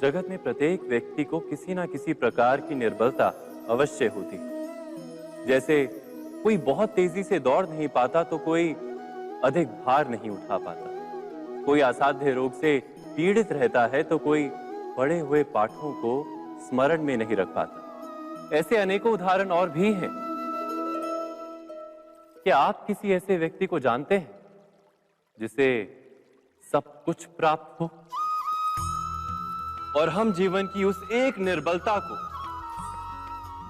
जगत में प्रत्येक व्यक्ति को किसी ना किसी प्रकार की निर्बलता अवश्य होती है। जैसे कोई बहुत तेजी से दौड़ नहीं पाता तो कोई अधिक भार नहीं उठा पाता, कोई असाध्य रोग से पीड़ित रहता है तो कोई पढ़े हुए पाठों को स्मरण में नहीं रख पाता। ऐसे अनेकों उदाहरण और भी हैं। क्या आप किसी ऐसे व्यक्ति को जानते हैं जिसे सब कुछ प्राप्त हो और हम जीवन की उस एक निर्बलता को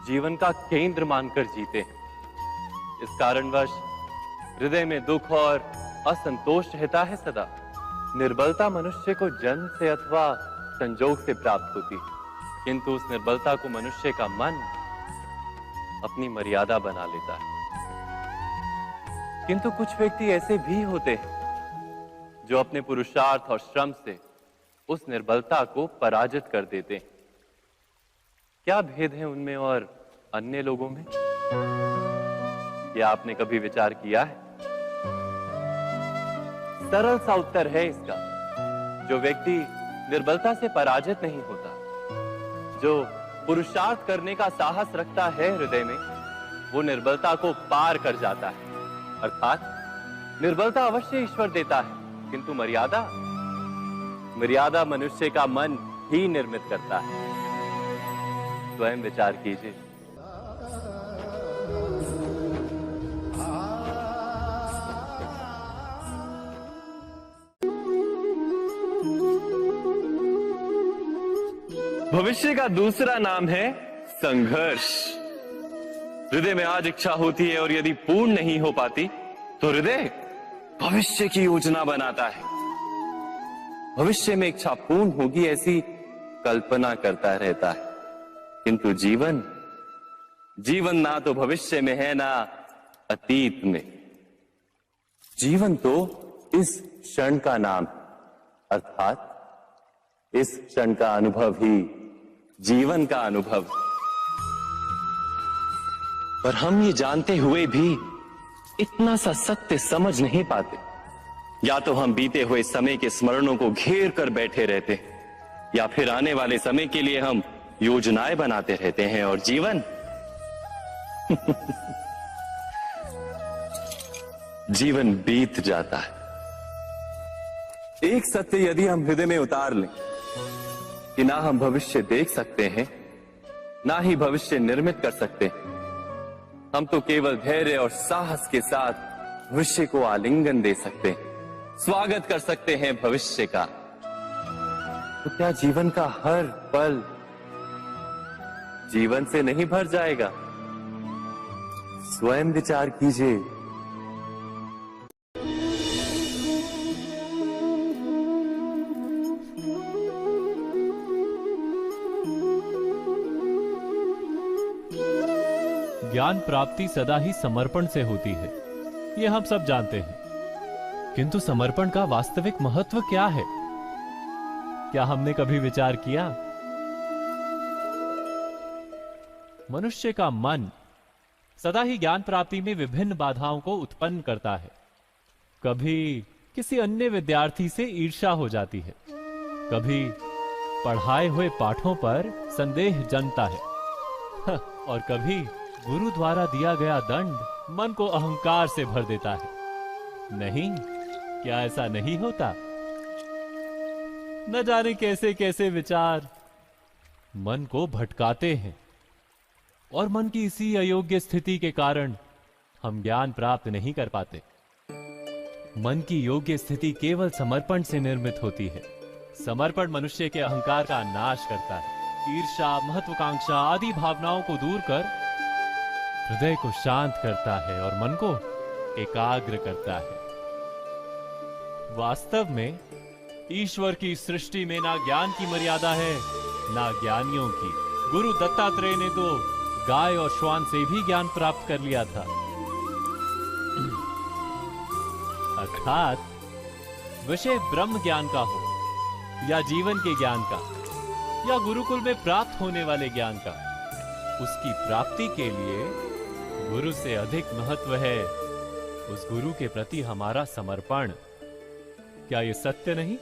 जीवन का केंद्र मानकर जीते हैं? इस कारणवश हृदय में दुख और असंतोष रहता है सदा। निर्बलता मनुष्य को जन्म से अथवा संजोग से प्राप्त होती है, किंतु उस निर्बलता को मनुष्य का मन अपनी मर्यादा बना लेता है। किंतु कुछ व्यक्ति ऐसे भी होते हैं जो अपने पुरुषार्थ और श्रम से उस निर्बलता को पराजित कर देते हैं। क्या भेद है उनमें और अन्य लोगों में? क्या आपने कभी विचार किया है? सरल सा उत्तर है इसका। जो व्यक्ति निर्बलता से पराजित नहीं होता, जो पुरुषार्थ करने का साहस रखता है हृदय में, वो निर्बलता को पार कर जाता है। अर्थात निर्बलता अवश्य ईश्वर देता है, किंतु मर्यादा मनुष्य का मन ही निर्मित करता है। स्वयं विचार कीजिए। भविष्य का दूसरा नाम है संघर्ष। हृदय में आज इच्छा होती है और यदि पूर्ण नहीं हो पाती तो हृदय भविष्य की योजना बनाता है। भविष्य में इच्छा पूर्ण होगी ऐसी कल्पना करता रहता है, किंतु जीवन ना तो भविष्य में है ना अतीत में। जीवन तो इस क्षण का नाम, अर्थात इस क्षण का अनुभव ही जीवन का अनुभव। पर हम ये जानते हुए भी इतना सा सत्य समझ नहीं पाते। या तो हम बीते हुए समय के स्मरणों को घेर कर बैठे रहते हैं, या फिर आने वाले समय के लिए हम योजनाएं बनाते रहते हैं और जीवन जीवन बीत जाता है। एक सत्य यदि हम हृदय में उतार लें कि ना हम भविष्य देख सकते हैं, ना ही भविष्य निर्मित कर सकते हैं, हम तो केवल धैर्य और साहस के साथ भविष्य को आलिंगन दे सकते हैं, स्वागत कर सकते हैं भविष्य का। तो क्या जीवन का हर पल जीवन से नहीं भर जाएगा? स्वयं विचार कीजिए। ज्ञान प्राप्ति सदा ही समर्पण से होती है, ये हम सब जानते हैं। किंतु समर्पण का वास्तविक महत्व क्या है? क्या हमने कभी विचार किया? मनुष्य का मन सदा ही ज्ञान प्राप्ति में विभिन्न बाधाओं को उत्पन्न करता है। कभी किसी अन्य विद्यार्थी से ईर्ष्या हो जाती है, कभी पढ़ाए हुए पाठों पर संदेह जन्मता है और कभी गुरु द्वारा दिया गया दंड मन को अहंकार से भर देता है। नहीं, क्या ऐसा नहीं होता? न जाने कैसे कैसे विचार मन को भटकाते हैं और मन की इसी अयोग्य स्थिति के कारण हम ज्ञान प्राप्त नहीं कर पाते। मन की योग्य स्थिति केवल समर्पण से निर्मित होती है। समर्पण मनुष्य के अहंकार का नाश करता है। ईर्ष्या, महत्वाकांक्षा आदि भावनाओं को दूर कर हृदय को शांत करता है और मन को एकाग्र करता है। वास्तव में ईश्वर की सृष्टि में ना ज्ञान की मर्यादा है, ना ज्ञानियों की। गुरु दत्तात्रेय ने तो गाय और श्वान से भी ज्ञान प्राप्त कर लिया था। अर्थात विषय ब्रह्म ज्ञान का हो या जीवन के ज्ञान का या गुरुकुल में प्राप्त होने वाले ज्ञान का, उसकी प्राप्ति के लिए गुरु से अधिक महत्व है उस गुरु के प्रति हमारा समर्पण। क्या यह सत्य नहीं?